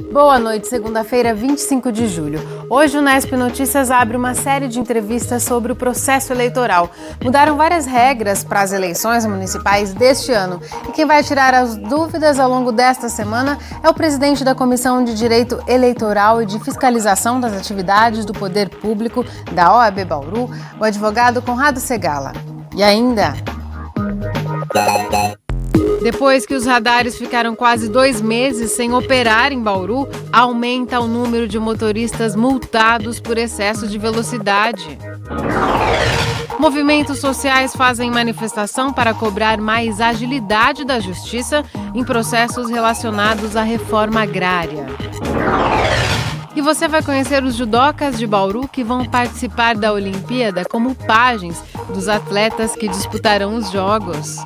Boa noite, segunda-feira, 25 de julho. Hoje o Nesp Notícias abre uma série de entrevistas sobre o processo eleitoral. Mudaram várias regras para as eleições municipais deste ano. E quem vai tirar as dúvidas ao longo desta semana é o presidente da Comissão de Direito Eleitoral e de Fiscalização das Atividades do Poder Público da OAB Bauru, o advogado Conrado Segala. E ainda... Depois que os radares ficaram quase 2 meses sem operar em Bauru, aumenta o número de motoristas multados por excesso de velocidade. Movimentos sociais fazem manifestação para cobrar mais agilidade da justiça em processos relacionados à reforma agrária. E você vai conhecer os judocas de Bauru que vão participar da Olimpíada como pajens dos atletas que disputarão os Jogos.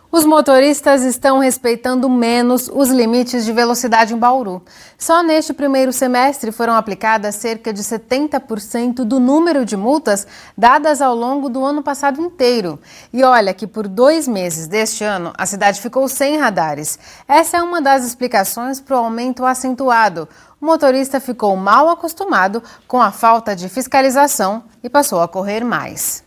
Os motoristas estão respeitando menos os limites de velocidade em Bauru. Só neste primeiro semestre foram aplicadas cerca de 70% do número de multas dadas ao longo do ano passado inteiro. E olha que por 2 meses deste ano, a cidade ficou sem radares. Essa é uma das explicações para o aumento acentuado. O motorista ficou mal acostumado com a falta de fiscalização e passou a correr mais.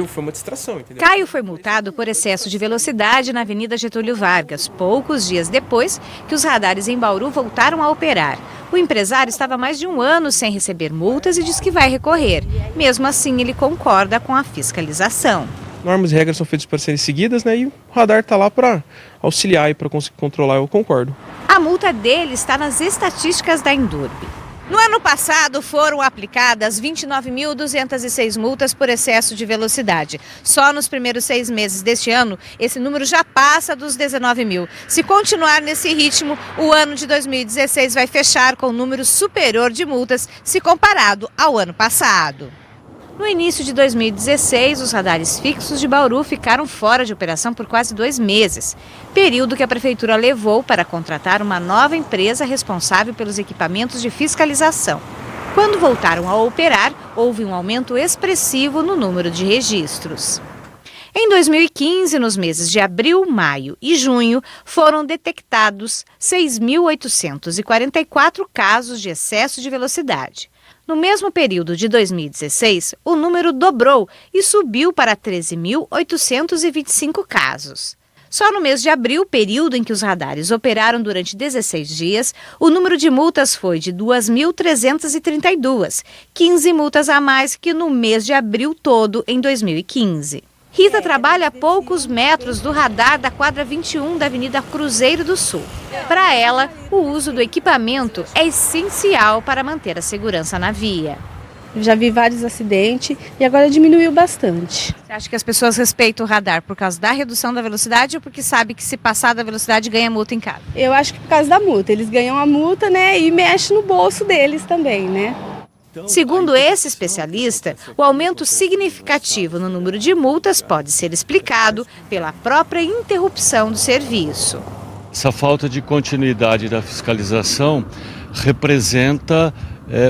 Foi uma distração, entendeu? Caio foi multado por excesso de velocidade na Avenida Getúlio Vargas, poucos dias depois que os radares em Bauru voltaram a operar. O empresário estava há mais de 1 ano sem receber multas e diz que vai recorrer. Mesmo assim, ele concorda com a fiscalização. Normas e regras são feitas para serem seguidas, né? E o radar está lá para auxiliar e para conseguir controlar, eu concordo. A multa dele está nas estatísticas da Endurb. No ano passado, foram aplicadas 29.206 multas por excesso de velocidade. Só nos primeiros 6 meses deste ano, esse número já passa dos 19 mil. Se continuar nesse ritmo, o ano de 2016 vai fechar com um número superior de multas se comparado ao ano passado. No início de 2016, os radares fixos de Bauru ficaram fora de operação por quase 2 meses, período que a prefeitura levou para contratar uma nova empresa responsável pelos equipamentos de fiscalização. Quando voltaram a operar, houve um aumento expressivo no número de registros. Em 2015, nos meses de abril, maio e junho, foram detectados 6.844 casos de excesso de velocidade. No mesmo período de 2016, o número dobrou e subiu para 13.825 casos. Só no mês de abril, período em que os radares operaram durante 16 dias, o número de multas foi de 2.332, 15 multas a mais que no mês de abril todo em 2015. Rita trabalha a poucos metros do radar da quadra 21 da Avenida Cruzeiro do Sul. Para ela, o uso do equipamento é essencial para manter a segurança na via. Eu já vi vários acidentes e agora diminuiu bastante. Você acha que as pessoas respeitam o radar por causa da redução da velocidade ou porque sabe que se passar da velocidade ganha multa em casa? Eu acho que por causa da multa. Eles ganham a multa, né, e mexe no bolso deles também, né? Segundo esse especialista, o aumento significativo no número de multas pode ser explicado pela própria interrupção do serviço. Essa falta de continuidade da fiscalização representa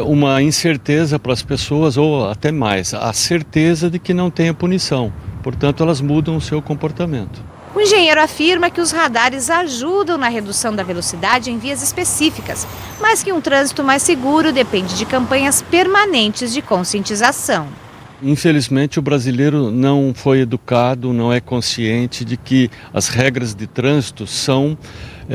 uma incerteza para as pessoas, ou até mais, a certeza de que não tenha punição. Portanto, elas mudam o seu comportamento. O engenheiro afirma que os radares ajudam na redução da velocidade em vias específicas, mas que um trânsito mais seguro depende de campanhas permanentes de conscientização. Infelizmente, o brasileiro não foi educado, não é consciente de que as regras de trânsito são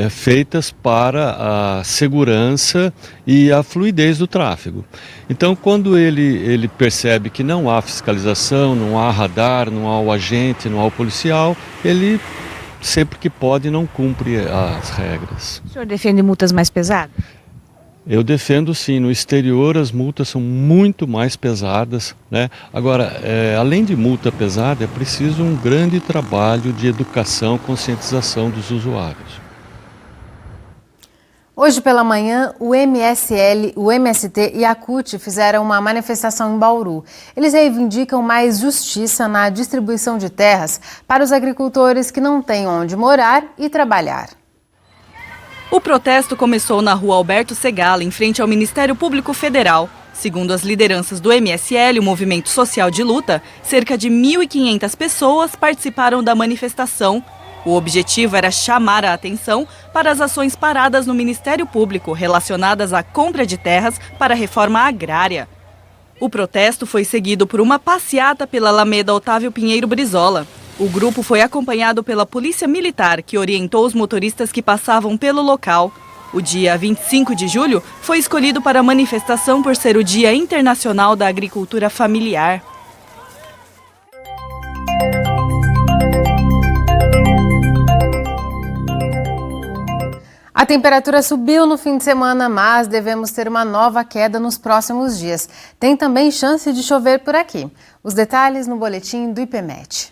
feitas para a segurança e a fluidez do tráfego. Então, quando ele percebe que não há fiscalização, não há radar, não há o agente, não há o policial, ele, sempre que pode, não cumpre as regras. O senhor defende multas mais pesadas? Eu defendo sim, no exterior as multas são muito mais pesadas, né? Agora, além de multa pesada, é preciso um grande trabalho de educação, conscientização dos usuários. Hoje pela manhã, o MSL, o MST e a CUT fizeram uma manifestação em Bauru. Eles reivindicam mais justiça na distribuição de terras para os agricultores que não têm onde morar e trabalhar. O protesto começou na rua Alberto Segala, em frente ao Ministério Público Federal. Segundo as lideranças do MSL, o Movimento Social de Luta, cerca de 1.500 pessoas participaram da manifestação. O objetivo era chamar a atenção para as ações paradas no Ministério Público relacionadas à compra de terras para a reforma agrária. O protesto foi seguido por uma passeata pela Alameda Otávio Pinheiro Brizola. O grupo foi acompanhado pela Polícia Militar, que orientou os motoristas que passavam pelo local. O dia 25 de julho foi escolhido para a manifestação por ser o Dia Internacional da Agricultura Familiar. A temperatura subiu no fim de semana, mas devemos ter uma nova queda nos próximos dias. Tem também chance de chover por aqui. Os detalhes no boletim do IPMET.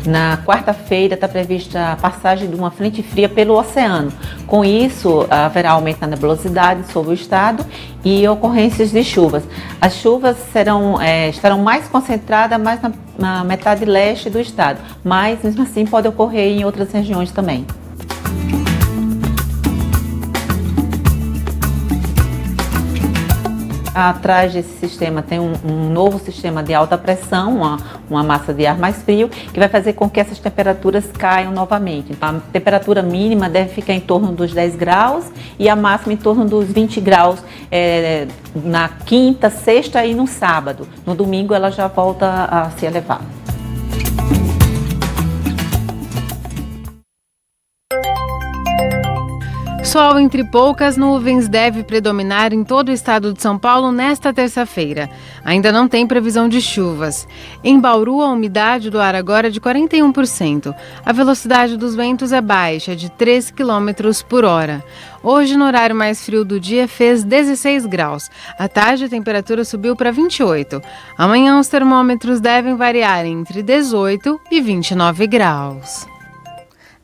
Na quarta-feira está prevista a passagem de uma frente fria pelo oceano. Com isso, haverá aumento na nebulosidade sobre o estado e ocorrências de chuvas. As chuvas estarão mais concentradas mais na metade leste do estado, mas mesmo assim pode ocorrer em outras regiões também. Atrás desse sistema tem um novo sistema de alta pressão, uma massa de ar mais frio, que vai fazer com que essas temperaturas caiam novamente. A temperatura mínima deve ficar em torno dos 10 graus e a máxima em torno dos 20 graus na quinta, sexta e no sábado. No domingo ela já volta a se elevar. Sol entre poucas nuvens deve predominar em todo o estado de São Paulo nesta terça-feira. Ainda não tem previsão de chuvas. Em Bauru, a umidade do ar agora é de 41%. A velocidade dos ventos é baixa, de 3 km por hora. Hoje, no horário mais frio do dia, fez 16 graus. À tarde, a temperatura subiu para 28. Amanhã, os termômetros devem variar entre 18 e 29 graus.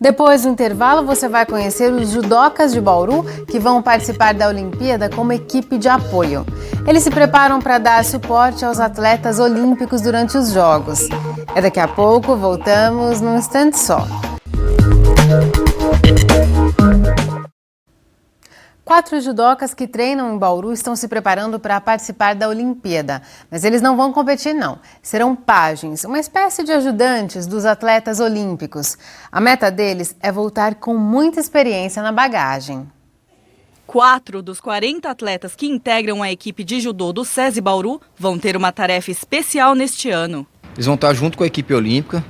Depois do intervalo, você vai conhecer os judocas de Bauru que vão participar da Olimpíada como equipe de apoio. Eles se preparam para dar suporte aos atletas olímpicos durante os Jogos. Daqui a pouco, voltamos num instante só. 4 judocas que treinam em Bauru estão se preparando para participar da Olimpíada. Mas eles não vão competir, não. Serão pajens, uma espécie de ajudantes dos atletas olímpicos. A meta deles é voltar com muita experiência na bagagem. 4 dos 40 atletas que integram a equipe de judô do SESI Bauru vão ter uma tarefa especial neste ano. Eles vão estar junto com a equipe olímpica.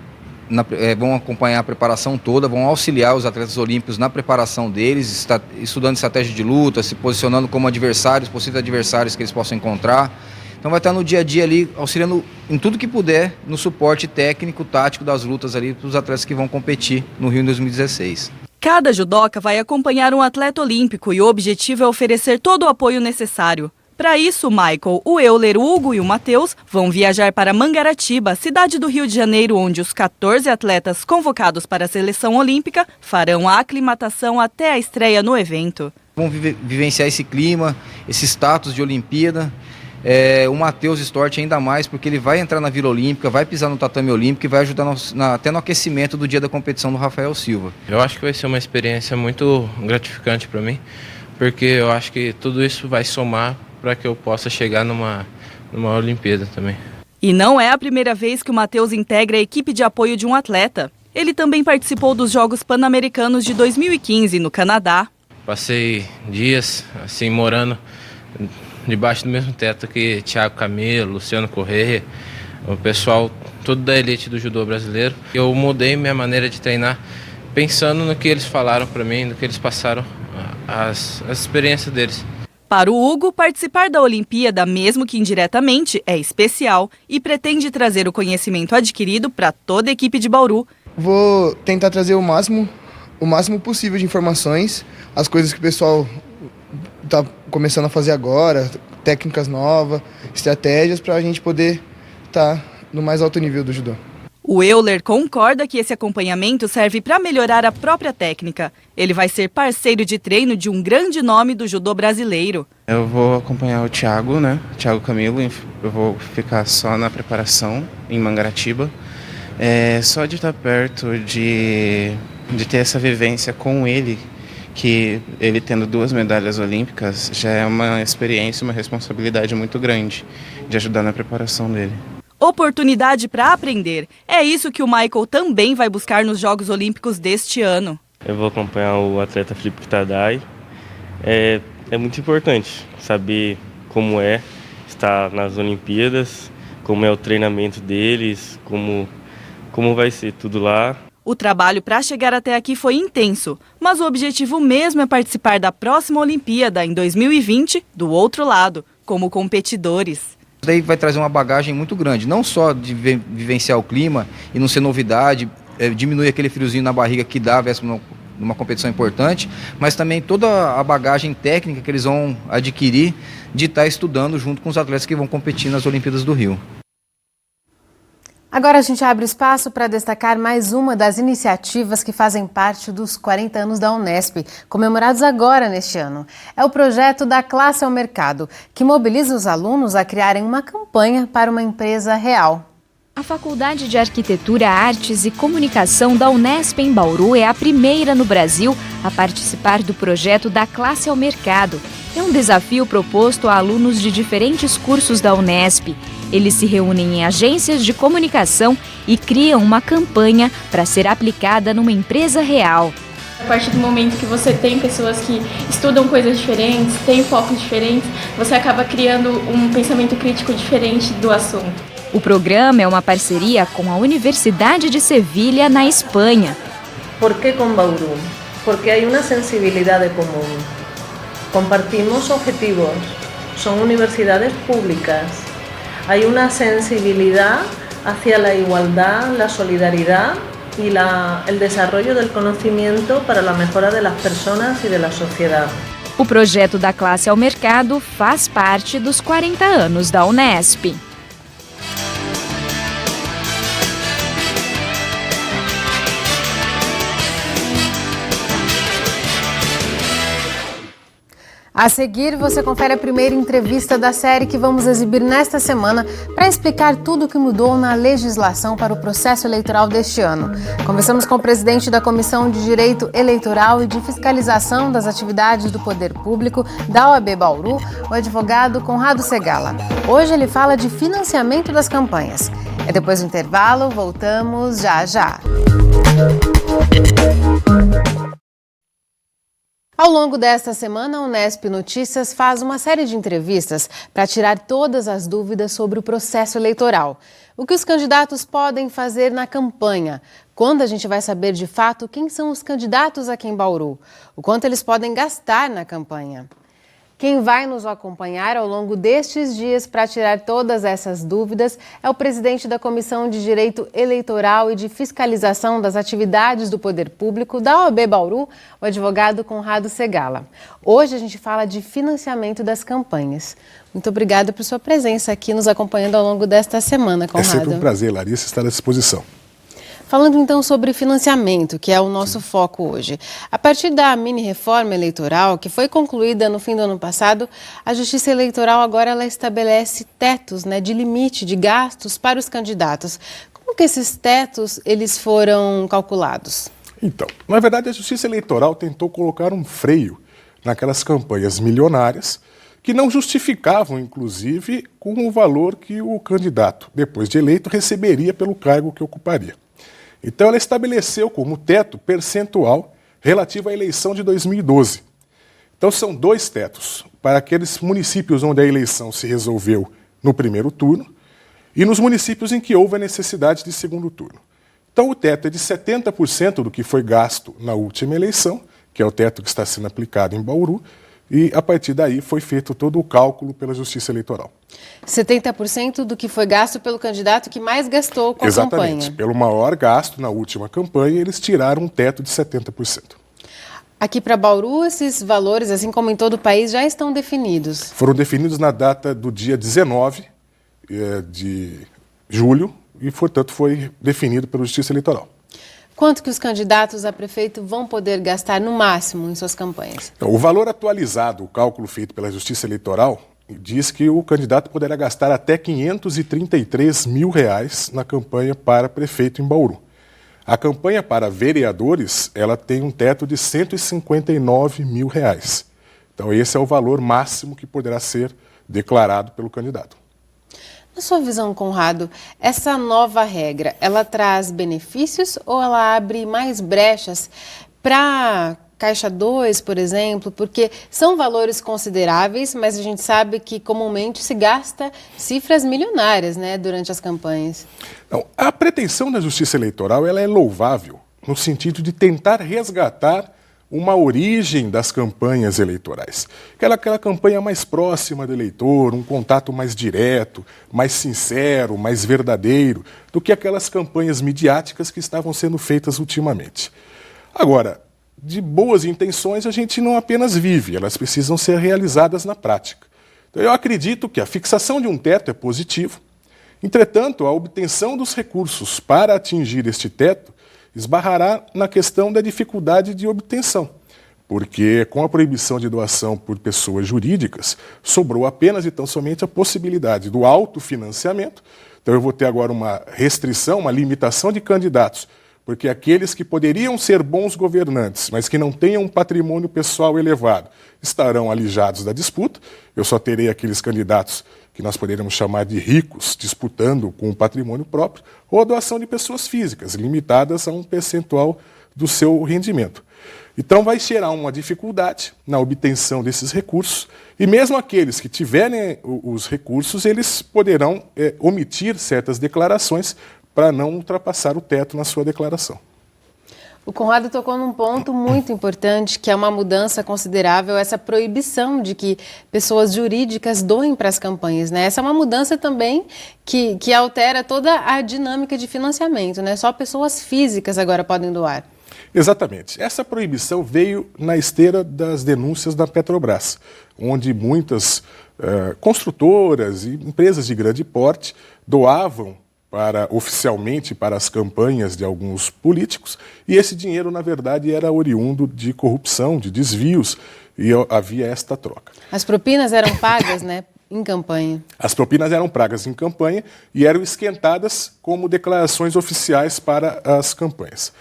Vão acompanhar a preparação toda, vão auxiliar os atletas olímpicos na preparação deles, estudando estratégia de luta, se posicionando como adversários, possíveis adversários que eles possam encontrar. Então vai estar no dia a dia ali, auxiliando em tudo que puder, no suporte técnico, tático das lutas ali para os atletas que vão competir no Rio em 2016. Cada judoca vai acompanhar um atleta olímpico e o objetivo é oferecer todo o apoio necessário. Para isso, o Michael, o Euler, o Hugo e o Matheus vão viajar para Mangaratiba, cidade do Rio de Janeiro, onde os 14 atletas convocados para a seleção olímpica farão a aclimatação até a estreia no evento. Vão vivenciar esse clima, esse status de Olimpíada. O Matheus Stort ainda mais, porque ele vai entrar na Vila Olímpica, vai pisar no tatame olímpico e vai ajudar até no aquecimento do dia da competição do Rafael Silva. Eu acho que vai ser uma experiência muito gratificante para mim, porque eu acho que tudo isso vai somar para que eu possa chegar numa Olimpíada também. E não é a primeira vez que o Matheus integra a equipe de apoio de um atleta. Ele também participou dos Jogos Pan-Americanos de 2015 no Canadá. Passei dias assim morando debaixo do mesmo teto que Thiago Camilo, Luciano Corrêa, o pessoal todo da elite do judô brasileiro. Eu mudei minha maneira de treinar pensando no que eles falaram para mim, no que eles passaram, as experiências deles. Para o Hugo, participar da Olimpíada, mesmo que indiretamente, é especial e pretende trazer o conhecimento adquirido para toda a equipe de Bauru. Vou tentar trazer o máximo possível de informações, as coisas que o pessoal está começando a fazer agora, técnicas novas, estratégias para a gente poder estar no mais alto nível do judô. O Euler concorda que esse acompanhamento serve para melhorar a própria técnica. Ele vai ser parceiro de treino de um grande nome do judô brasileiro. Eu vou acompanhar o Thiago, Thiago Camilo. Eu vou ficar só na preparação em Mangaratiba. Só de estar perto, de ter essa vivência com ele, que ele tendo 2 medalhas olímpicas já é uma experiência, uma responsabilidade muito grande de ajudar na preparação dele. Oportunidade para aprender. É isso que o Michael também vai buscar nos Jogos Olímpicos deste ano. Eu vou acompanhar o atleta Felipe Tadai. É muito importante saber como é estar nas Olimpíadas, como é o treinamento deles, como vai ser tudo lá. O trabalho para chegar até aqui foi intenso, mas o objetivo mesmo é participar da próxima Olimpíada, em 2020, do outro lado, como competidores. Daí vai trazer uma bagagem muito grande, não só de vivenciar o clima e não ser novidade, diminuir aquele friozinho na barriga que dá numa competição importante, mas também toda a bagagem técnica que eles vão adquirir de estar estudando junto com os atletas que vão competir nas Olimpíadas do Rio. Agora a gente abre espaço para destacar mais uma das iniciativas que fazem parte dos 40 anos da Unesp, comemorados agora neste ano. É o projeto da Classe ao Mercado, que mobiliza os alunos a criarem uma campanha para uma empresa real. A Faculdade de Arquitetura, Artes e Comunicação da Unesp em Bauru é a primeira no Brasil a participar do projeto da Classe ao Mercado. É um desafio proposto a alunos de diferentes cursos da Unesp. Eles se reúnem em agências de comunicação e criam uma campanha para ser aplicada numa empresa real. A partir do momento que você tem pessoas que estudam coisas diferentes, têm focos diferentes, você acaba criando um pensamento crítico diferente do assunto. O programa é uma parceria com a Universidade de Sevilha, na Espanha. ¿Por qué con Bauru? Porque hay una sensibilidad común. Compartimos objetivos, son universidades públicas. Hay una sensibilidad hacia la igualdad, la solidaridad y el desarrollo del conocimiento para la mejora de las personas y de la sociedad. O projeto da Classe ao Mercado faz parte dos 40 anos da Unesp. A seguir, você confere a primeira entrevista da série que vamos exibir nesta semana para explicar tudo o que mudou na legislação para o processo eleitoral deste ano. Conversamos com o presidente da Comissão de Direito Eleitoral e de Fiscalização das Atividades do Poder Público da OAB Bauru, o advogado Conrado Segala. Hoje ele fala de financiamento das campanhas. É depois do intervalo, voltamos já. Ao longo desta semana, a Unesp Notícias faz uma série de entrevistas para tirar todas as dúvidas sobre o processo eleitoral. O que os candidatos podem fazer na campanha? Quando a gente vai saber de fato quem são os candidatos aqui em Bauru? O quanto eles podem gastar na campanha? Quem vai nos acompanhar ao longo destes dias para tirar todas essas dúvidas é o presidente da Comissão de Direito Eleitoral e de Fiscalização das Atividades do Poder Público da OAB Bauru, o advogado Conrado Segala. Hoje a gente fala de financiamento das campanhas. Muito obrigada por sua presença aqui nos acompanhando ao longo desta semana, Conrado. É sempre um prazer, Larissa, estar à disposição. Falando então sobre financiamento, que é o nosso foco hoje. A partir da mini-reforma eleitoral, que foi concluída no fim do ano passado, a Justiça Eleitoral agora ela estabelece tetos, de limite de gastos para os candidatos. Como que esses tetos eles foram calculados? Então, na verdade, a Justiça Eleitoral tentou colocar um freio naquelas campanhas milionárias que não justificavam, inclusive, com o valor que o candidato, depois de eleito, receberia pelo cargo que ocuparia. Então ela estabeleceu como teto percentual relativo à eleição de 2012. Então são 2 tetos para aqueles municípios onde a eleição se resolveu no primeiro turno e nos municípios em que houve a necessidade de segundo turno. Então o teto é de 70% do que foi gasto na última eleição, que é o teto que está sendo aplicado em Bauru, e a partir daí foi feito todo o cálculo pela Justiça Eleitoral. 70% do que foi gasto pelo candidato que mais gastou com a campanha. Exatamente. Pelo maior gasto na última campanha, eles tiraram um teto de 70%. Aqui para Bauru, esses valores, assim como em todo o país, já estão definidos? Foram definidos na data do dia 19 de julho e, portanto, foi definido pela Justiça Eleitoral. Quanto que os candidatos a prefeito vão poder gastar no máximo em suas campanhas? Então, o valor atualizado, o cálculo feito pela Justiça Eleitoral, diz que o candidato poderá gastar até R$ 533 mil na campanha para prefeito em Bauru. A campanha para vereadores, ela tem um teto de R$ 159 mil. Então esse é o valor máximo que poderá ser declarado pelo candidato. Na sua visão, Conrado, essa nova regra, ela traz benefícios ou ela abre mais brechas para Caixa 2, por exemplo? Porque são valores consideráveis, mas a gente sabe que comumente se gasta cifras milionárias, né, durante as campanhas. Não, a pretensão da Justiça Eleitoral ela é louvável no sentido de tentar resgatar uma origem das campanhas eleitorais. Aquela campanha mais próxima do eleitor, um contato mais direto, mais sincero, mais verdadeiro, do que aquelas campanhas midiáticas que estavam sendo feitas ultimamente. Agora, de boas intenções a gente não apenas vive, elas precisam ser realizadas na prática. Então, eu acredito que a fixação de um teto é positivo. Entretanto, a obtenção dos recursos para atingir este teto esbarrará na questão da dificuldade de obtenção, porque com a proibição de doação por pessoas jurídicas, sobrou apenas e tão somente a possibilidade do autofinanciamento. Então eu vou ter agora uma restrição, uma limitação de candidatos, porque aqueles que poderiam ser bons governantes, mas que não tenham um patrimônio pessoal elevado, estarão alijados da disputa. Eu só terei aqueles candidatos que nós poderíamos chamar de ricos, disputando com o patrimônio próprio, ou a doação de pessoas físicas, limitadas a um percentual do seu rendimento. Então vai gerar uma dificuldade na obtenção desses recursos, e mesmo aqueles que tiverem os recursos, eles poderão omitir certas declarações para não ultrapassar o teto na sua declaração. O Conrado tocou num ponto muito importante, que é uma mudança considerável, essa proibição de que pessoas jurídicas doem para as campanhas, né? Essa é uma mudança também que altera toda a dinâmica de financiamento, né? Só pessoas físicas agora podem doar. Exatamente. Essa proibição veio na esteira das denúncias da Petrobras, onde muitas construtoras e empresas de grande porte doavam oficialmente para as campanhas de alguns políticos, e esse dinheiro, na verdade, era oriundo de corrupção, de desvios, e havia esta troca. As propinas eram pagas, né, em campanha? As propinas eram pagas em campanha e eram esquentadas como declarações oficiais para as campanhas.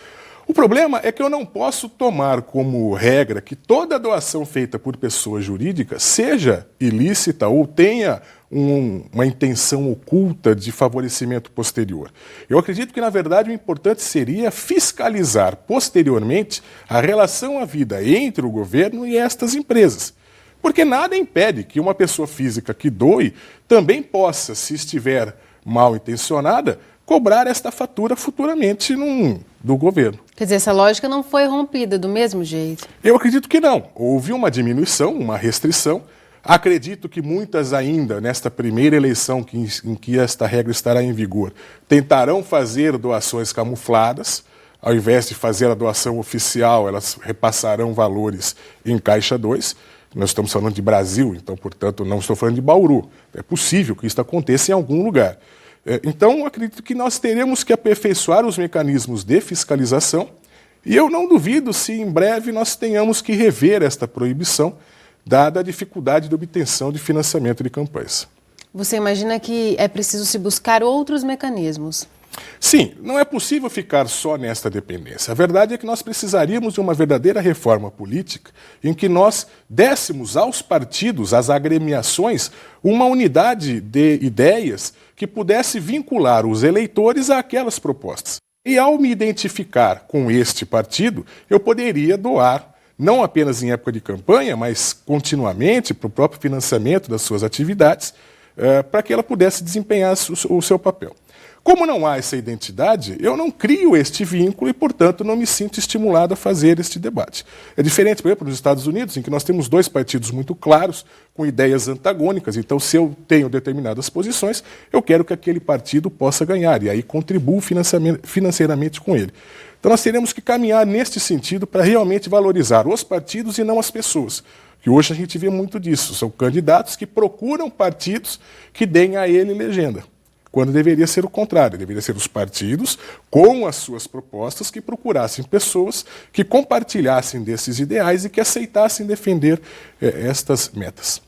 O problema é que eu não posso tomar como regra que toda doação feita por pessoa jurídica seja ilícita ou tenha uma intenção oculta de favorecimento posterior. Eu acredito que, na verdade, o importante seria fiscalizar posteriormente a relação havida entre o governo e estas empresas. Porque nada impede que uma pessoa física que doe também possa, se estiver mal intencionada, cobrar esta fatura futuramente do governo. Quer dizer, essa lógica não foi rompida do mesmo jeito? Eu acredito que não. Houve uma diminuição, uma restrição. Acredito que muitas ainda, nesta primeira eleição em que esta regra estará em vigor, tentarão fazer doações camufladas. Ao invés de fazer a doação oficial, elas repassarão valores em Caixa 2. Nós estamos falando de Brasil, então, portanto, não estou falando de Bauru. É possível que isso aconteça em algum lugar. Então, acredito que nós teremos que aperfeiçoar os mecanismos de fiscalização, e eu não duvido se em breve nós tenhamos que rever esta proibição, dada a dificuldade de obtenção de financiamento de campanhas. Você imagina que é preciso se buscar outros mecanismos? Sim, não é possível ficar só nesta dependência. A verdade é que nós precisaríamos de uma verdadeira reforma política em que nós dessemos aos partidos, às agremiações, uma unidade de ideias que pudesse vincular os eleitores àquelas propostas. E ao me identificar com este partido, eu poderia doar, não apenas em época de campanha, mas continuamente para o próprio financiamento das suas atividades, para que ela pudesse desempenhar o seu papel. Como não há essa identidade, eu não crio este vínculo e, portanto, não me sinto estimulado a fazer este debate. É diferente, por exemplo, nos Estados Unidos, em que nós temos dois partidos muito claros, com ideias antagônicas. Então, se eu tenho determinadas posições, eu quero que aquele partido possa ganhar, e aí contribuo financeiramente com ele. Então, nós teremos que caminhar neste sentido para realmente valorizar os partidos e não as pessoas. Que hoje a gente vê muito disso. São candidatos que procuram partidos que deem a ele legenda, quando deveria ser o contrário, deveria ser os partidos, com as suas propostas, que procurassem pessoas que compartilhassem desses ideais e que aceitassem defender estas metas.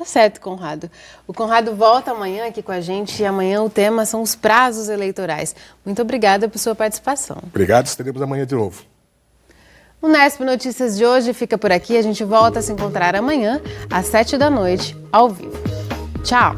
Tá certo, Conrado. O Conrado volta amanhã aqui com a gente e amanhã o tema são os prazos eleitorais. Muito obrigada por sua participação. Obrigado, estaremos amanhã de novo. O Nesp Notícias de hoje fica por aqui. A gente volta a se encontrar amanhã, às 19h, ao vivo. Tchau!